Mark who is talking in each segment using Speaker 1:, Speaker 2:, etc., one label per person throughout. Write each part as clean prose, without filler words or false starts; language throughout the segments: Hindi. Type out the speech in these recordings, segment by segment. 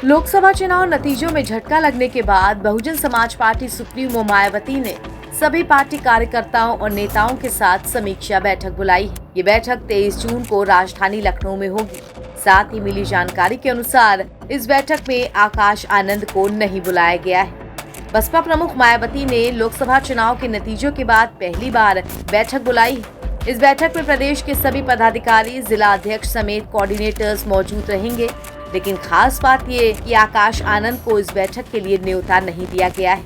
Speaker 1: लोकसभा चुनाव नतीजों में झटका लगने के बाद बहुजन समाज पार्टी सुप्रीमो मायावती ने सभी पार्टी कार्यकर्ताओं और नेताओं के साथ समीक्षा बैठक बुलाई है। ये बैठक 23 जून को राजधानी लखनऊ में होगी। साथ ही मिली जानकारी के अनुसार इस बैठक में आकाश आनंद को नहीं बुलाया गया है। बसपा प्रमुख मायावती ने लोकसभा चुनाव के नतीजों के बाद पहली बार बैठक बुलाई है। इस बैठक में प्रदेश के सभी पदाधिकारी, जिला अध्यक्ष समेत कोऑर्डिनेटर्स मौजूद रहेंगे। लेकिन खास बात ये कि आकाश आनंद को इस बैठक के लिए न्योता नहीं दिया गया है।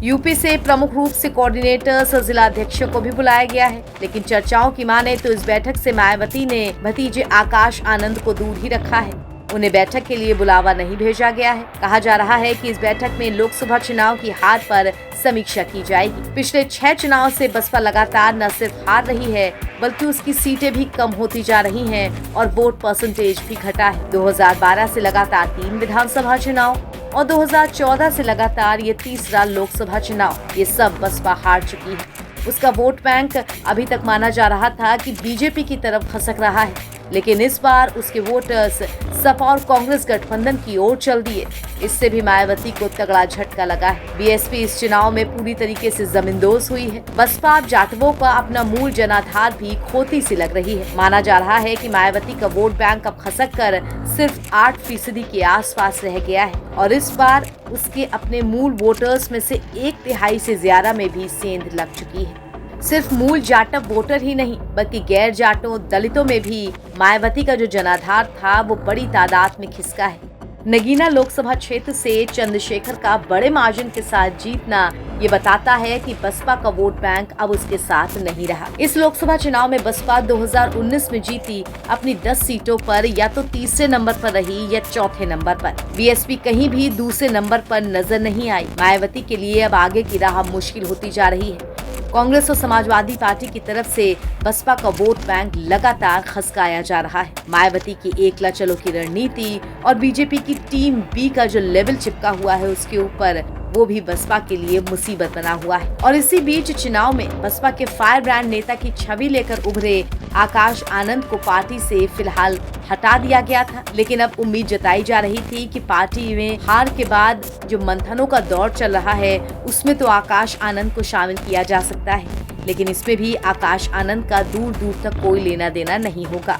Speaker 1: यूपी से प्रमुख रूप से कोऑर्डिनेटर्स और जिला अध्यक्षों को भी बुलाया गया है। लेकिन चर्चाओं की माने तो इस बैठक से मायावती ने भतीजे आकाश आनंद को दूर ही रखा है। उन्हें बैठक के लिए बुलावा नहीं भेजा गया है। कहा जा रहा है कि इस बैठक में लोकसभा चुनाव की हार पर समीक्षा की जाएगी। पिछले 6 चुनाव से बसपा लगातार न सिर्फ हार रही है बल्कि उसकी सीटें भी कम होती जा रही हैं और वोट परसेंटेज भी घटा है। 2012 से लगातार 3 विधानसभा चुनाव और 2014 से लगातार ये तीसरा लोकसभा चुनाव, ये सब बसपा हार चुकी है। उसका वोट बैंक अभी तक माना जा रहा था कि बीजेपी की तरफ खसक रहा है, लेकिन इस बार उसके वोटर्स सपा और कांग्रेस गठबंधन की ओर चल दिए। इससे भी मायावती को तगड़ा झटका लगा है। बीएसपी इस चुनाव में पूरी तरीके से जमींदोज हुई है। बसपा अब जाटवों का अपना मूल जनाधार भी खोती सी लग रही है। माना जा रहा है कि मायावती का वोट बैंक अब खसक कर सिर्फ 8% के आसपास रह गया है और इस बार उसके अपने मूल वोटर्स में से 1/3 से ज्यादा में भी सेंध लग चुकी है। सिर्फ मूल जाटव वोटर ही नहीं बल्कि गैर जाटों, दलितों में भी मायावती का जो जनाधार था वो बड़ी तादाद में खिसका है। नगीना लोकसभा क्षेत्र से चंद्रशेखर का बड़े मार्जिन के साथ जीतना ये बताता है कि बसपा का वोट बैंक अब उसके साथ नहीं रहा। इस लोकसभा चुनाव में बसपा 2019 में जीती अपनी 10 सीटों पर या तो तीसरे नंबर पर रही या चौथे नंबर पर। बीएसपी कहीं भी दूसरे नंबर पर नजर नहीं आई। मायावती के लिए अब आगे की राह मुश्किल होती जा रही है। कांग्रेस और समाजवादी पार्टी की तरफ से बसपा का वोट बैंक लगातार खसकाया जा रहा है। मायावती की एकला चलो की रणनीति और बीजेपी की टीम बी का जो लेवल चिपका हुआ है उसके ऊपर वो भी बसपा के लिए मुसीबत बना हुआ है। और इसी बीच चुनाव में बसपा के फायर ब्रांड नेता की छवि लेकर उभरे आकाश आनंद को पार्टी से फिलहाल हटा दिया गया था। लेकिन अब उम्मीद जताई जा रही थी कि पार्टी में हार के बाद जो मंथनों का दौर चल रहा है उसमें तो आकाश आनंद को शामिल किया जा सकता है। लेकिन इसमें भी आकाश आनंद का दूर दूर तक कोई लेना देना नहीं होगा।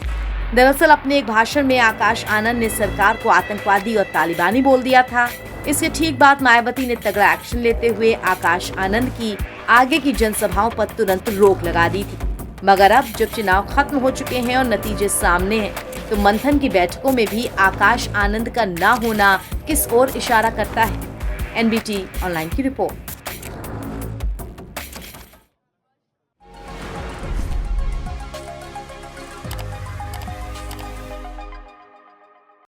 Speaker 1: दरअसल अपने एक भाषण में आकाश आनंद ने सरकार को आतंकवादी और तालिबानी बोल दिया था। इसके ठीक बाद मायावती ने तगड़ा एक्शन लेते हुए आकाश आनंद की आगे की जनसभाओं पर तुरंत रोक लगा दी थी। मगर अब जब चुनाव खत्म हो चुके हैं और नतीजे सामने हैं तो मंथन की बैठकों में भी आकाश आनंद का ना होना किस ओर इशारा करता है। एनबीटी ऑनलाइन की रिपोर्ट।